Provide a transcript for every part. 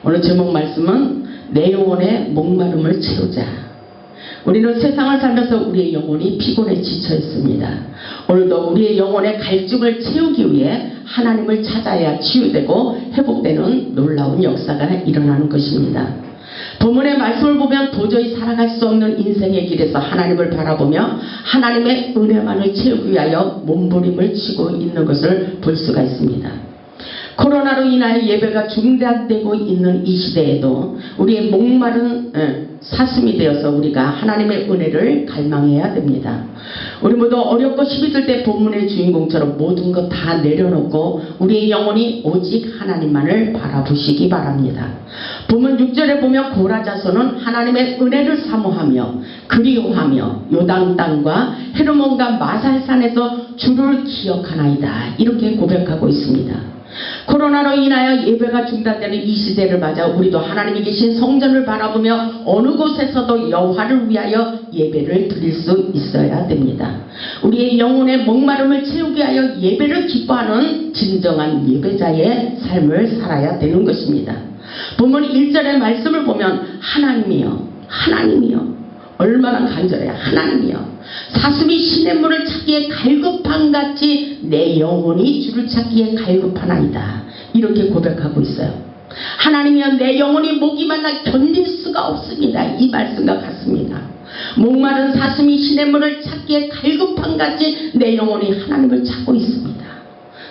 오늘 제목 말씀은 내 영혼의 목마름을 채우자. 우리는 세상을 살면서 우리의 영혼이 피곤해 지쳐 있습니다. 오늘도 우리의 영혼의 갈증을 채우기 위해 하나님을 찾아야 치유되고 회복되는 놀라운 역사가 일어나는 것입니다. 본문의 말씀을 보면 도저히 살아갈 수 없는 인생의 길에서 하나님을 바라보며 하나님의 은혜만을 채우기 위하여 몸부림을 치고 있는 것을 볼 수가 있습니다. 코로나로 인하여 예배가 중단되고 있는 이 시대에도 우리의 목마른 사슴이 되어서 우리가 하나님의 은혜를 갈망해야 됩니다. 우리 모두 어렵고 힘이 들 때 본문의 주인공처럼 모든 것 다 내려놓고 우리의 영혼이 오직 하나님만을 바라보시기 바랍니다. 본문 6절에 보면 고라 자손은 하나님의 은혜를 사모하며 그리워하며 요단 땅과 헤르몬과 마살산에서 주를 기억하나이다, 이렇게 고백하고 있습니다. 코로나로 인하여 예배가 중단되는 이 시대를 맞아 우리도 하나님이 계신 성전을 바라보며 어느 곳에서도 여호와를 위하여 예배를 드릴 수 있어야 됩니다. 우리의 영혼의 목마름을 채우기 위하여 예배를 기뻐하는 진정한 예배자의 삶을 살아야 되는 것입니다. 본문 1절의 말씀을 보면 하나님이여 얼마나 간절해요. 하나님이여 사슴이 시냇물을 찾기에 갈급한같이 내 영혼이 주를 찾기에 갈급하나이다, 이렇게 고백하고 있어요. 하나님이여 내 영혼이 목이 말라 견딜 수가 없습니다. 이 말씀과 같습니다. 목마른 사슴이 시냇물을 찾기에 갈급한같이 내 영혼이 하나님을 찾고 있습니다.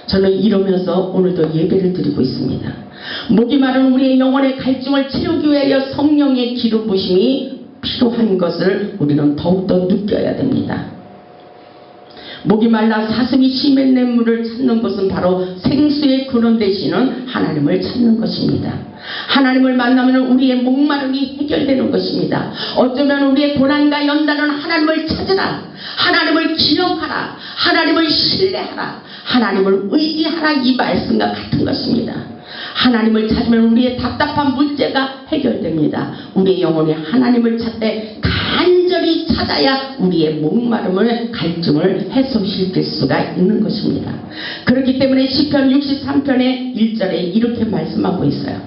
저는 이러면서 오늘도 예배를 드리고 있습니다. 목이 마른 우리의 영혼의 갈증을 채우기 위하여 성령의 기름 부심이 필요한 것을 우리는 더욱더 느껴야 됩니다. 목이 말라 사슴이 시냇물을 찾는 것은 바로 생수의 근원 되시는 하나님을 찾는 것입니다. 하나님을 만나면 우리의 목마름이 해결되는 것입니다. 어쩌면 우리의 고난과 연단은 하나님을 찾으라, 하나님을 기억하라, 하나님을 신뢰하라, 하나님을 의지하라, 이 말씀과 같은 것입니다. 하나님을 찾으면 우리의 답답한 문제가 해결됩니다. 우리의 영혼이 하나님을 찾되 간절히 찾아야 우리의 목마름을 갈증을 해소시킬 수가 있는 것입니다. 그렇기 때문에 시편 63편의 1절에 이렇게 말씀하고 있어요.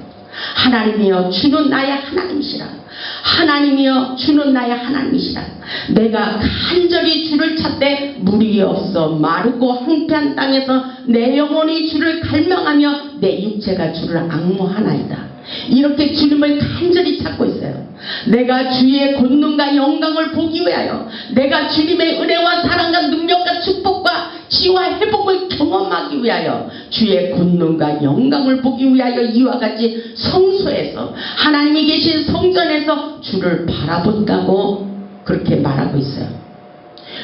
하나님이여 주는 나의 하나님이시라. 하나님이여 주는 나의 하나님이시라. 내가 간절히 주를 찾되 물이 없어 마르고 황폐한 땅에서 내 영혼이 주를 갈망하며 내 육체가 주를 앙모하나이다. 이렇게 주님을 간절히 찾고 있어요. 내가 주의 권능과 영광을 보기 위하여, 내가 주님의 은혜와 사랑과 능력과 축복과 치유와 회복을 경험하기 위하여, 주의 권능과 영광을 보기 위하여 이와 같이 성소에서 하나님이 계신 성전에서 주를 바라본다고 그렇게 말하고 있어요.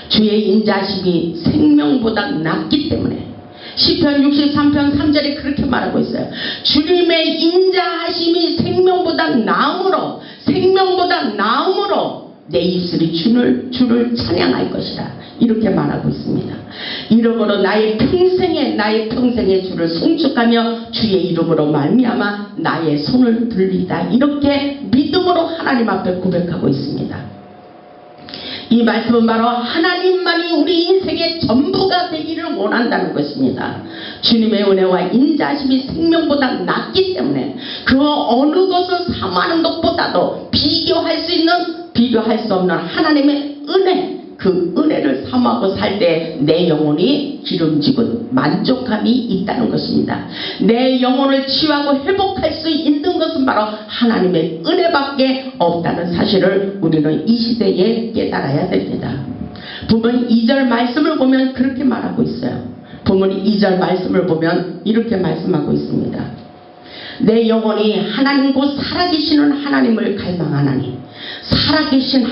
주의 인자심이 생명보다 낫기 때문에 시편 63편 3절에 그렇게 말하고 있어요. 주님의 인자하심이 생명보다 나음으로 내 입술이 주를 찬양할 것이라, 이렇게 말하고 있습니다. 이러므로 나의 평생에 주를 송축하며 주의 이름으로 말미암아 나의 손을 들리다, 이렇게 믿음으로 하나님 앞에 고백하고 있습니다. 이 말씀은 바로 하나님만이 우리 인생의 전부가 되기를 원한다는 것입니다. 주님의 은혜와 인자심이 생명보다 낫기 때문에 그 어느 것을 사모하는 것보다도 비교할 수 없는 하나님의 은혜, 그 은혜를 사모하고 살 때 내 영혼이 기름지고 만족함이 있다는 것입니다. 내 영혼을 치유하고 회복할 수 있는 것은 바로 하나님의 은혜밖에 없다는 사실을 우리는 이 시대에 깨달아야 됩니다. 본문 2절 말씀을 보면 그렇게 말하고 있어요. 본문 2절 말씀을 보면 이렇게 말씀하고 있습니다. 내 영혼이 하나님 곧 살아계시는 하나님을 갈망하나니, 살아계신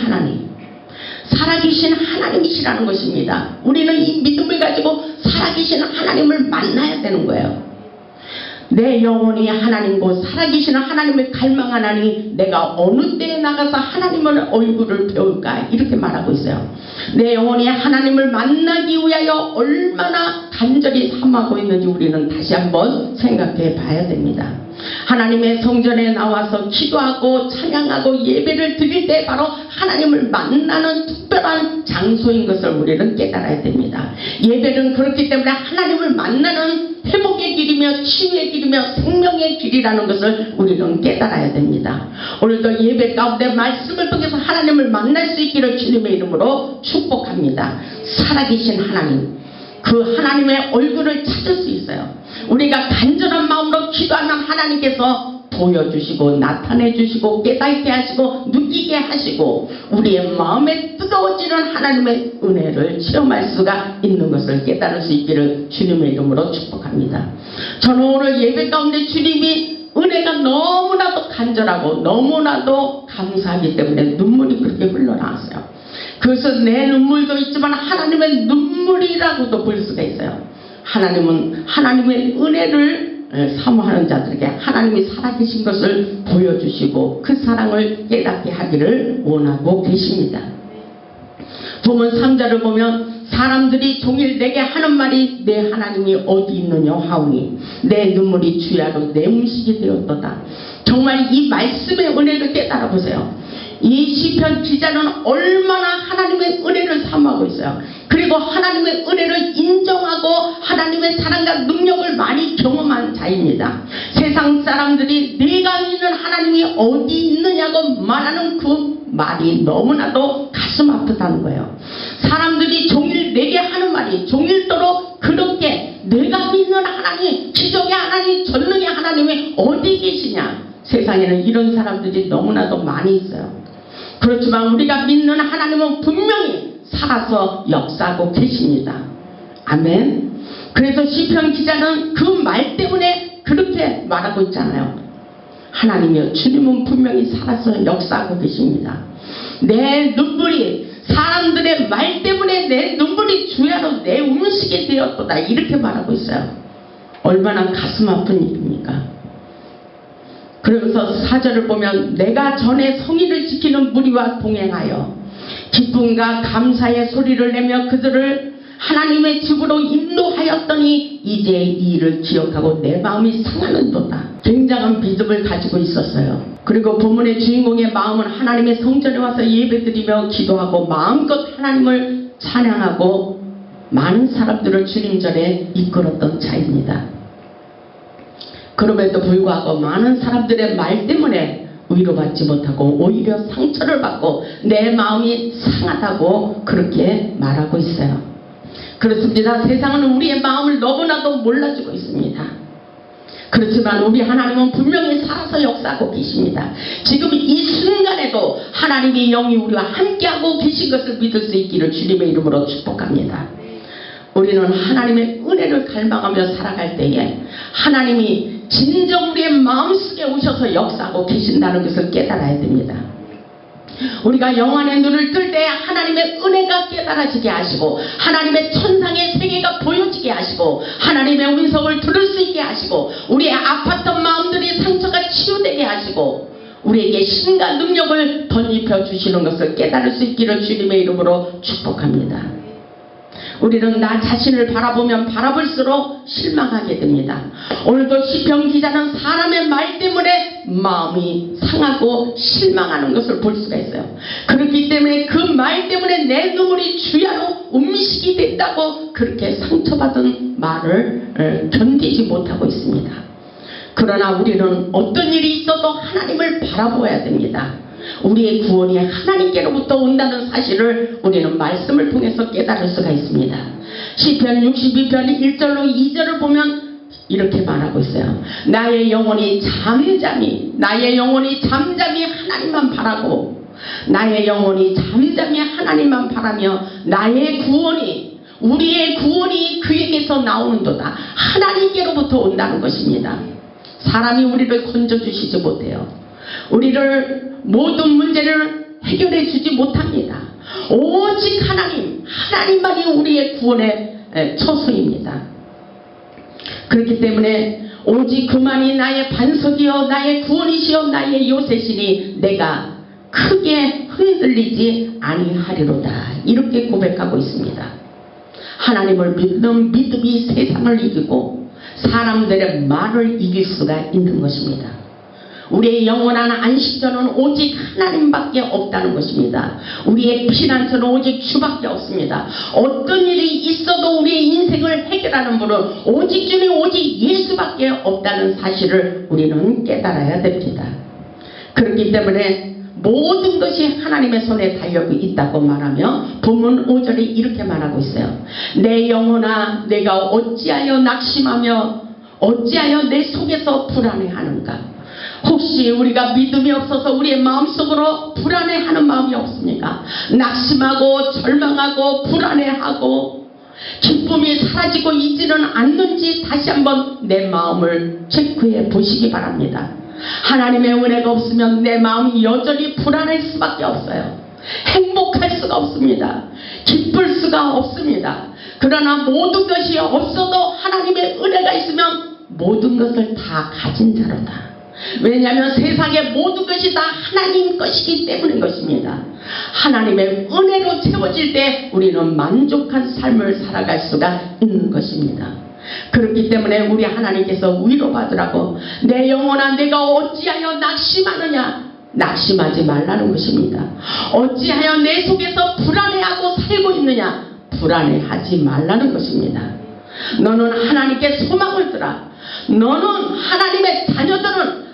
하나님이시라는 것입니다. 우리는 이 믿음을 가지고 살아계신 하나님을 만나야 되는 거예요. 내 영혼이 하나님 곧 살아계시는 하나님을 갈망하나니 내가 어느 때에 나가서 하나님의 얼굴을 배울까, 이렇게 말하고 있어요. 내 영혼이 하나님을 만나기 위하여 얼마나 간절히 사모하고 있는지 우리는 다시 한번 생각해 봐야 됩니다. 하나님의 성전에 나와서 기도하고 찬양하고 예배를 드릴 때 바로 하나님을 만나는 특별한 장소인 것을 우리는 깨달아야 됩니다. 예배는 그렇기 때문에 하나님을 만나는 회복의 길이며 치유의 길이며 생명의 길이라는 것을 우리는 깨달아야 됩니다. 오늘도 예배 가운데 말씀을 통해서 하나님을 만날 수 있기를 주님의 이름으로 축복합니다. 살아계신 하나님, 그 하나님의 얼굴을 찾을 수 있어요. 우리가 간절한 마음으로 기도하면 하나님께서 보여주시고 나타내주시고 깨닫게 하시고 느끼게 하시고 우리의 마음에 뜨거워지는 하나님의 은혜를 체험할 수가 있는 것을 깨달을 수 있기를 주님의 이름으로 축복합니다. 저는 오늘 예배 가운데 주님이 은혜가 너무나도 간절하고 너무나도 감사하기 때문에 눈물이 그렇게 흘러나왔어요. 그것은 내 눈물도 있지만 하나님의 눈물이라고도 볼 수가 있어요. 하나님은 하나님의 은혜를 사모하는 자들에게 하나님이 살아계신 것을 보여주시고 그 사랑을 깨닫게 하기를 원하고 계십니다. 본문 3절을 보면 사람들이 종일 내게 하는 말이 내 하나님이 어디 있느냐 하오니 내 눈물이 주야로 내 음식이 되었도다. 정말 이 말씀의 은혜를 깨달아 보세요. 이 시편 기자는 얼마나 하나님의 은혜를 사모하고 있어요. 그리고 하나님의 은혜를 인정하고 하나님의 사랑과 능력을 많이 경험한 자입니다. 세상 사람들이 내가 믿는 하나님이 어디 있느냐고 말하는 그 말이 너무나도 가슴 아프다는 거예요. 사람들이 종일 내게 하는 말이 종일도록 그렇게 내가 믿는 하나님, 기적의 하나님, 전능의 하나님이 어디 계시냐. 세상에는 이런 사람들이 너무나도 많이 있어요. 그렇지만 우리가 믿는 하나님은 분명히 살아서 역사하고 계십니다. 아멘. 그래서 시편 기자는 그 말 때문에 그렇게 말하고 있잖아요. 하나님이여 주님은 분명히 살아서 역사하고 계십니다. 내 눈물이 사람들의 말 때문에 내 눈물이 주야로 내 음식이 되었도다 이렇게 말하고 있어요. 얼마나 가슴 아픈 일입니까? 그러면서 4절을 보면 내가 전에 성의를 지키는 무리와 동행하여 기쁨과 감사의 소리를 내며 그들을 하나님의 집으로 인도하였더니 이제 이 일을 기억하고 내 마음이 상하는도다. 굉장한 믿음을 가지고 있었어요. 그리고 본문의 주인공의 마음은 하나님의 성전에 와서 예배드리며 기도하고 마음껏 하나님을 찬양하고 많은 사람들을 주님 전에 이끌었던 자입니다. 그럼에도 불구하고 많은 사람들의 말 때문에 위로받지 못하고 오히려 상처를 받고 내 마음이 상하다고 그렇게 말하고 있어요. 그렇습니다. 세상은 우리의 마음을 너무나도 몰라주고 있습니다. 그렇지만 우리 하나님은 분명히 살아서 역사하고 계십니다. 지금 이 순간에도 하나님의 영이 우리와 함께하고 계신 것을 믿을 수 있기를 주님의 이름으로 축복합니다. 우리는 하나님의 은혜를 갈망하며 살아갈 때에 하나님이 진정 우리의 마음속에 오셔서 역사하고 계신다는 것을 깨달아야 됩니다. 우리가 영안의 눈을 뜰 때 하나님의 은혜가 깨달아지게 하시고 하나님의 천상의 세계가 보여지게 하시고 하나님의 음성을 들을 수 있게 하시고 우리의 아팠던 마음들이 상처가 치유되게 하시고 우리에게 힘과 능력을 덧입혀 주시는 것을 깨달을 수 있기를 주님의 이름으로 축복합니다. 우리는 나 자신을 바라보면 바라볼수록 실망하게 됩니다. 오늘도 시편 기자는 사람의 말 때문에 마음이 상하고 실망하는 것을 볼 수가 있어요. 그렇기 때문에 그 말 때문에 내 눈물이 주야로 음식이 된다고 그렇게 상처받은 말을 견디지 못하고 있습니다. 그러나 우리는 어떤 일이 있어도 하나님을 바라보아야 됩니다. 우리의 구원이 하나님께로부터 온다는 사실을 우리는 말씀을 통해서 깨달을 수가 있습니다. 시편 62편 1절로 2절을 보면 이렇게 말하고 있어요. 나의 영혼이 잠잠히 하나님만 바라고 나의 영혼이 잠잠히 하나님만 바라며 나의 구원이 우리의 구원이 그에게서 나오는도다. 하나님께로부터 온다는 것입니다. 사람이 우리를 건져주시지 못해요. 우리를 모든 문제를 해결해 주지 못합니다. 오직 하나님만이 우리의 구원의 처소입니다. 그렇기 때문에 오직 그만이 나의 반석이요 나의 구원이시요 나의 요새시니 내가 크게 흔들리지 아니하리로다. 이렇게 고백하고 있습니다. 하나님을 믿는 믿음이 세상을 이기고 사람들의 말을 이길 수가 있는 것입니다. 우리의 영원한 안식처는 오직 하나님밖에 없다는 것입니다. 우리의 피난처는 오직 주밖에 없습니다. 어떤 일이 있어도 우리의 인생을 해결하는 분은 오직 주님, 오직 예수밖에 없다는 사실을 우리는 깨달아야 됩니다. 그렇기 때문에 모든 것이 하나님의 손에 달려 있다고 말하며 본문 5절에 이렇게 말하고 있어요. 내 영혼아, 내가 어찌하여 낙심하며 어찌하여 내 속에서 불안해하는가. 혹시 우리가 믿음이 없어서 우리의 마음속으로 불안해하는 마음이 없습니까? 낙심하고 절망하고 불안해하고 기쁨이 사라지고 있지는 않는지 다시 한번 내 마음을 체크해 보시기 바랍니다. 하나님의 은혜가 없으면 내 마음이 여전히 불안할 수밖에 없어요. 행복할 수가 없습니다. 기쁠 수가 없습니다. 그러나 모든 것이 없어도 하나님의 은혜가 있으면 모든 것을 다 가진 자로다. 왜냐하면 세상의 모든 것이 다 하나님 것이기 때문인 것입니다. 하나님의 은혜로 채워질 때 우리는 만족한 삶을 살아갈 수가 있는 것입니다. 그렇기 때문에 우리 하나님께서 위로받으라고 내 영혼아 내가 어찌하여 낙심하느냐, 낙심하지 말라는 것입니다. 어찌하여 내 속에서 불안해하고 살고 있느냐, 불안해하지 말라는 것입니다. 너는 하나님께 소망을 두라. 너는 하나님의 자녀들은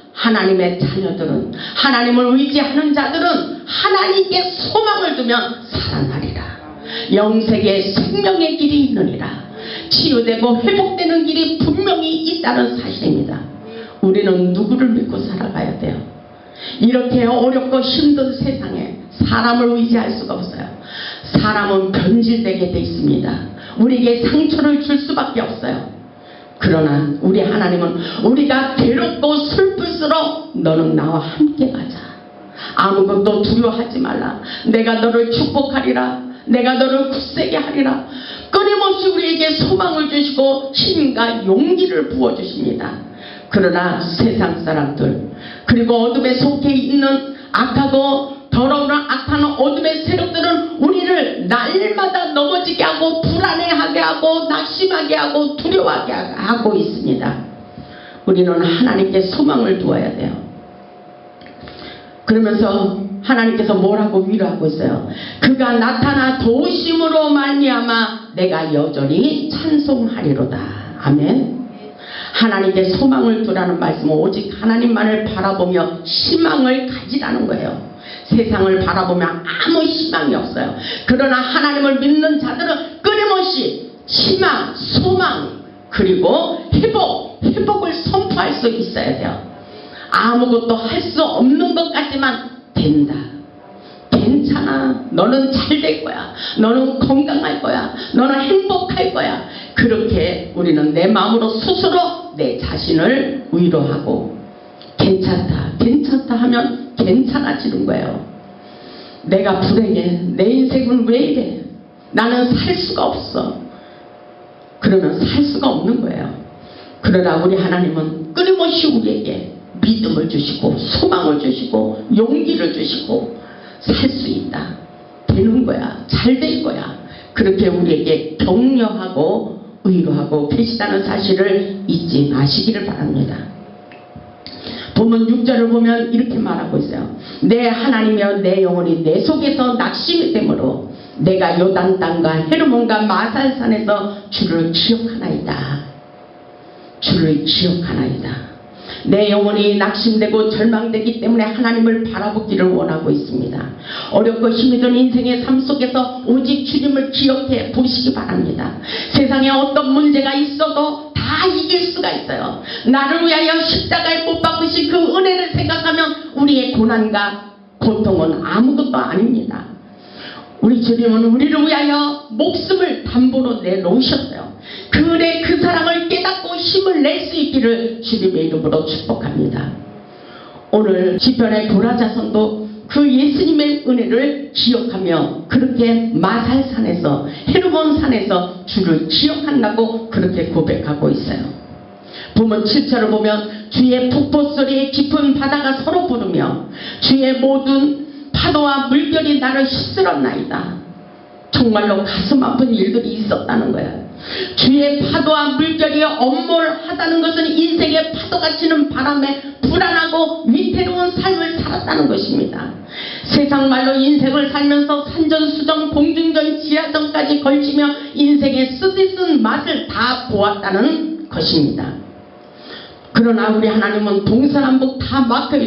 하나님을 의지하는 자들은 하나님께 소망을 두면 살아나리라. 영생의 생명의 길이 있느니라. 치유되고 회복되는 길이 분명히 있다는 사실입니다. 우리는 누구를 믿고 살아가야 돼요? 이렇게 어렵고 힘든 세상에 사람을 의지할 수가 없어요. 사람은 변질되게 돼 있습니다. 우리에게 상처를 줄 수밖에 없어요. 그러나 우리 하나님은 우리가 괴롭고 슬플수록 너는 나와 함께 가자. 아무것도 두려워하지 말라. 내가 너를 축복하리라. 내가 너를 굳세게 하리라. 끊임없이 우리에게 소망을 주시고 힘과 용기를 부어주십니다. 그러나 세상 사람들 그리고 어둠에 속해 있는 악하고 더러운 악한 어둠의 세력들은 우리를 날마다 넘어지게 하고 불안해하게 하고 낙심하게 하고 두려워하게 하고 있습니다. 우리는 하나님께 소망을 두어야 돼요. 그러면서 하나님께서 뭐라고 위로하고 있어요? 그가 나타나 도우심으로 말미암아 내가 여전히 찬송하리로다. 아멘. 하나님께 소망을 두라는 말씀은 오직 하나님만을 바라보며 희망을 가지라는 거예요. 세상을 바라보면 아무 희망이 없어요. 그러나 하나님을 믿는 자들은 끊임없이 희망, 소망, 그리고 회복을 선포할 수 있어야 돼요. 아무것도 할 수 없는 것 같지만 된다. 괜찮아. 너는 잘 될 거야. 너는 건강할 거야. 너는 행복할 거야. 그렇게 우리는 내 마음으로 스스로 내 자신을 위로하고 괜찮다. 괜찮다 하면 괜찮아지는 거예요. 내가 불행해. 내 인생은 왜 이래? 나는 살 수가 없어. 그러면 살 수가 없는 거예요. 그러나 우리 하나님은 끊임없이 우리에게 믿음을 주시고 소망을 주시고 용기를 주시고 살 수 있다. 되는 거야. 잘 될 거야. 그렇게 우리에게 격려하고 위로하고 계시다는 사실을 잊지 마시기를 바랍니다. 본문 6절을 보면 이렇게 말하고 있어요. 내 하나님이여 내 영혼이 내 속에서 낙심이 되므로 내가 요단 땅과 헤르몬과 마살산에서 주를 기억하나이다. 주를 기억하나이다. 내 영혼이 낙심되고 절망되기 때문에 하나님을 바라보기를 원하고 있습니다. 어렵고 힘이 든 인생의 삶 속에서 오직 주님을 기억해 보시기 바랍니다. 세상에 어떤 문제가 있어도 다 이길 수가 있어요. 나를 위하여 십자가에 못 박으신 그 은혜를 생각하면 우리의 고난과 고통은 아무것도 아닙니다. 우리 주님은 우리를 위하여 목숨을 담보로 내놓으셨어요. 그 은혜 그 사랑을 깨닫고 힘을 낼 수 있기를 주님의 이름으로 축복합니다. 오늘 시편의 고라자손도 그 예수님의 은혜를 기억하며 그렇게 마살산에서 헤르몬산에서 주를 기억한다고 그렇게 고백하고 있어요. 본문 7절을 보면 주의 폭포 소리에 깊은 바다가 서로 부르며 주의 모든 파도와 물결이 나를 휩쓸었나이다. 정말로 가슴 아픈 일들이 있었다는 거야. 주의 파도와 물결이 엄몰하다는 것은 인생의 파도가 치는 바람에 불안하고 위태로운 삶을 살았다는 것입니다. 세상 말로 인생을 살면서 산전수전 공중전 지하전까지 걸치며 인생의 쓰디쓴 맛을 다 보았다는 것입니다. 그러나 우리 하나님은 동서남북 다 막혀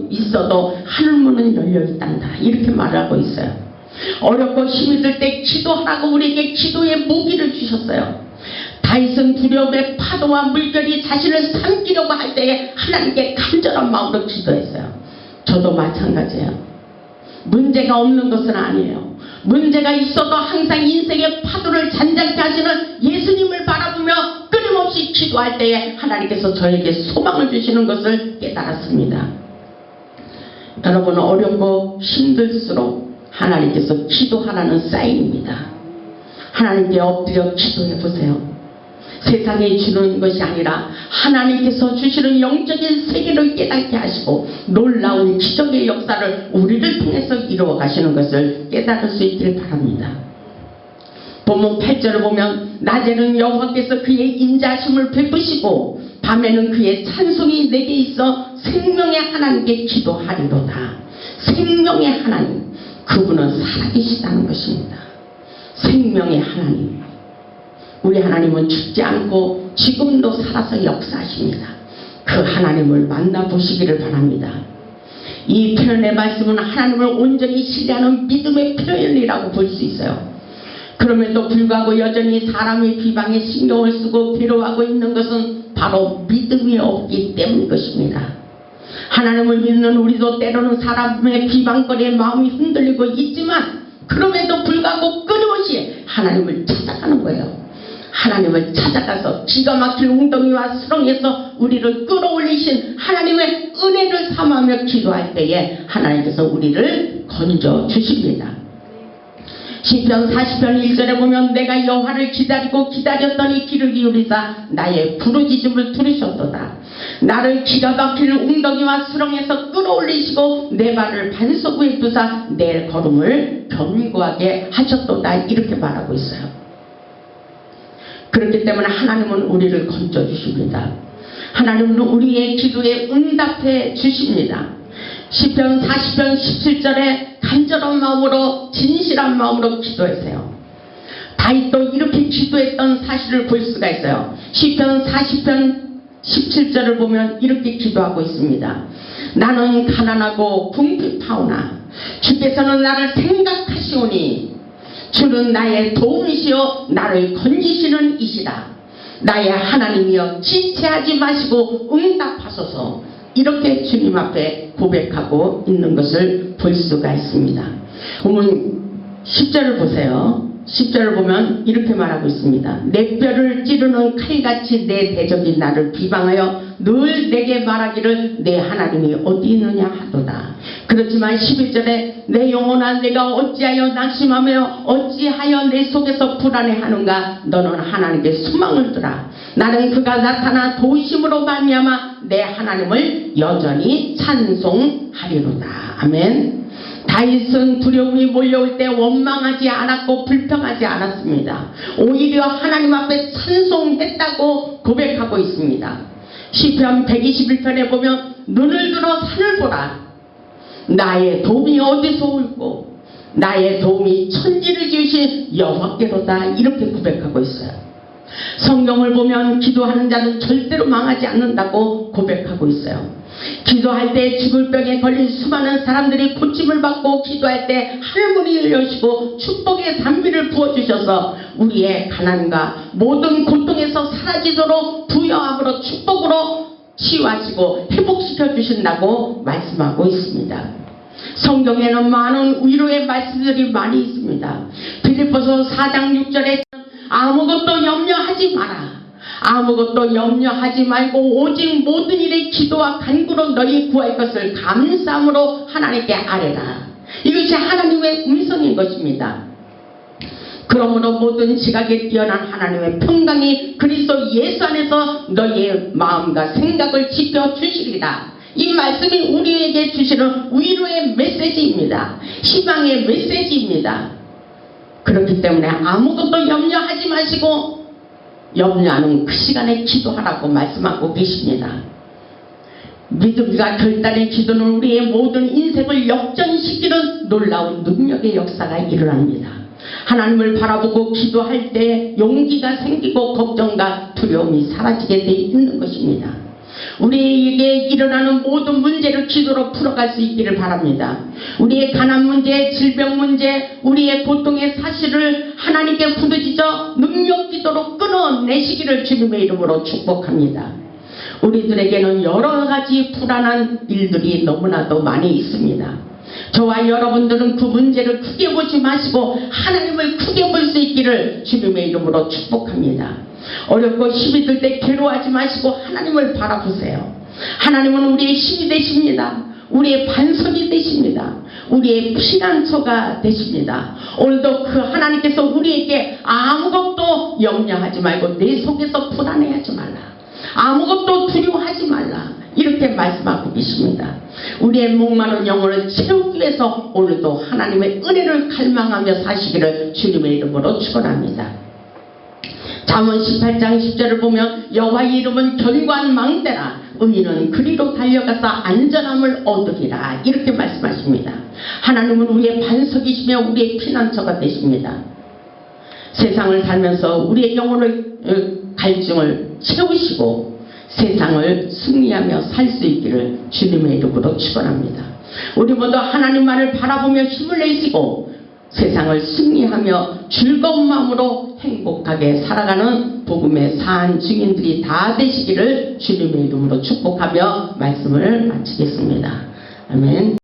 있어도 하늘문은 열려있단다, 이렇게 말하고 있어요. 어렵고 힘이 들 때 기도하라고 우리에게 기도의 무기를 주셨어요. 다윗은 두려움의 파도와 물결이 자신을 삼키려고 할 때에 하나님께 간절한 마음으로 기도했어요. 저도 마찬가지예요. 문제가 없는 것은 아니에요. 문제가 있어도 항상 인생의 파도를 잔잔케 하시는 예수님을 바라보며 끊임없이 기도할 때에 하나님께서 저에게 소망을 주시는 것을 깨달았습니다. 여러분, 어렵고 힘들수록 하나님께서 기도하라는 사인입니다. 하나님께 엎드려 기도해 보세요. 세상이 주는 것이 아니라 하나님께서 주시는 영적인 세계를 깨닫게 하시고 놀라운 기적의 역사를 우리를 통해서 이루어 가시는 것을 깨달을 수 있길 바랍니다. 본문 8절을 보면 낮에는 여호와께서 그의 인자심을 베푸시고 밤에는 그의 찬송이 내게 있어 생명의 하나님께 기도하리로다. 생명의 하나님, 그분은 살아계시다는 것입니다. 생명의 하나님, 우리 하나님은 죽지 않고 지금도 살아서 역사하십니다. 그 하나님을 만나보시기를 바랍니다. 이 표현의 말씀은 하나님을 온전히 신뢰하는 믿음의 표현이라고 볼 수 있어요. 그럼에도 불구하고 여전히 사람의 비방에 신경을 쓰고 괴로워하고 있는 것은 바로 믿음이 없기 때문인 것입니다. 하나님을 믿는 우리도 때로는 사람의 비방거리에 마음이 흔들리고 있지만 그럼에도 불구하고 끊임없이 하나님을 찾아가는 거예요. 하나님을 찾아가서 기가 막힐 웅덩이와 수렁에서 우리를 끌어올리신 하나님의 은혜를 삼하며 기도할 때에 하나님께서 우리를 건져 주십니다. 시편 40편 1절에 보면 내가 여호와를 기다리고 기다렸더니 귀를 기울이사 나의 부르짖음을 들으셨도다. 나를 기가 막힐 웅덩이와 수렁에서 끌어올리시고 내 발을 반석 위에 두사 내 걸음을 견고하게 하셨도다, 이렇게 말하고 있어요. 그렇기 때문에 하나님은 우리를 건져 주십니다. 하나님은 우리의 기도에 응답해 주십니다. 시편 40편 17절에 간절한 마음으로 진실한 마음으로 기도했어요. 다윗도 이렇게 기도했던 사실을 볼 수가 있어요. 시편 40편 17절을 보면 이렇게 기도하고 있습니다. 나는 가난하고 궁핍하오나 주께서는 나를 생각하시오니 주는 나의 도움이시여 나를 건지시는 이시라. 나의 하나님이여 지체하지 마시고 응답하소서. 이렇게 주님 앞에 고백하고 있는 것을 볼 수가 있습니다. 보면 10절을 보세요. 10절을 보면 이렇게 말하고 있습니다. 내 뼈를 찌르는 칼같이 내 대적이 나를 비방하여 늘 내게 말하기를 내 하나님이 어디 있느냐 하도다. 그렇지만 11절에 내 영혼아 내가 어찌하여 낙심하며 어찌하여 내 속에서 불안해하는가. 너는 하나님께 소망을 두라. 나는 그가 나타나 도우심으로 말미암아 내 하나님을 여전히 찬송하리로다. 아멘. 다윗은 두려움이 몰려올 때 원망하지 않았고 불평하지 않았습니다. 오히려 하나님 앞에 찬송했다고 고백하고 있습니다. 시편 121편에 보면 눈을 들어 산을 보라. 나의 도움이 어디서 올고 나의 도움이 천지를 지으신 여호와께로다. 이렇게 고백하고 있어요. 성경을 보면 기도하는 자는 절대로 망하지 않는다고 고백하고 있어요. 기도할 때 죽을 병에 걸린 수많은 사람들이 고침을 받고 기도할 때 하늘문이 열려주시고 축복의 산비를 부어주셔서 우리의 가난과 모든 고통에서 사라지도록 부여함으로 축복으로 치유하시고 회복시켜 주신다고 말씀하고 있습니다. 성경에는 많은 위로의 말씀들이 많이 있습니다. 빌립보서 4장 6절에 아무것도 염려하지 마라. 아무것도 염려하지 말고 오직 모든 일에 기도와 간구로 너희 구할 것을 감사함으로 하나님께 아뢰라. 이것이 하나님의 음성인 것입니다. 그러므로 모든 지각에 뛰어난 하나님의 평강이 그리스도 예수 안에서 너희의 마음과 생각을 지켜주시리라. 이 말씀이 우리에게 주시는 위로의 메시지입니다. 희망의 메시지입니다. 그렇기 때문에 아무것도 염려하지 마시고 염려하는 그 시간에 기도하라고 말씀하고 계십니다. 믿음과 결단의 기도는 우리의 모든 인생을 역전시키는 놀라운 능력의 역사가 일어납니다. 하나님을 바라보고 기도할 때 용기가 생기고 걱정과 두려움이 사라지게 돼 있는 것입니다. 우리에게 일어나는 모든 문제를 기도로 풀어갈 수 있기를 바랍니다. 우리의 가난 문제, 질병 문제, 우리의 고통의 사실을 하나님께 부르짖어 능력 기도로 끊어내시기를 주님의 이름으로 축복합니다. 우리들에게는 여러 가지 불안한 일들이 너무나도 많이 있습니다. 저와 여러분들은 그 문제를 크게 보지 마시고 하나님을 크게 볼 수 있기를 주님의 이름으로 축복합니다. 어렵고 힘이 들 때 괴로워하지 마시고 하나님을 바라보세요. 하나님은 우리의 힘이 되십니다. 우리의 반석이 되십니다. 우리의 피난처가 되십니다. 오늘도 그 하나님께서 우리에게 아무것도 염려하지 말고 내 속에서 불안해하지 말라, 아무것도 두려워하지 말라, 이렇게 말씀하고 계십니다. 우리의 목마른 영혼을 채우기 위해서 오늘도 하나님의 은혜를 갈망하며 사시기를 주님의 이름으로 축원합니다. 잠언 18장 10절을 보면 여호와의 이름은 견고한 망대라, 의인은 그리로 달려가서 안전함을 얻으리라, 이렇게 말씀하십니다. 하나님은 우리의 반석이시며 우리의 피난처가 되십니다. 세상을 살면서 우리의 영혼을 갈증을 채우시고 세상을 승리하며 살 수 있기를 주님의 이름으로 축원합니다. 우리 모두 하나님만을 바라보며 힘을 내시고 세상을 승리하며 즐거운 마음으로 행복하게 살아가는 복음의 산 증인들이 다 되시기를 주님의 이름으로 축복하며 말씀을 마치겠습니다. 아멘.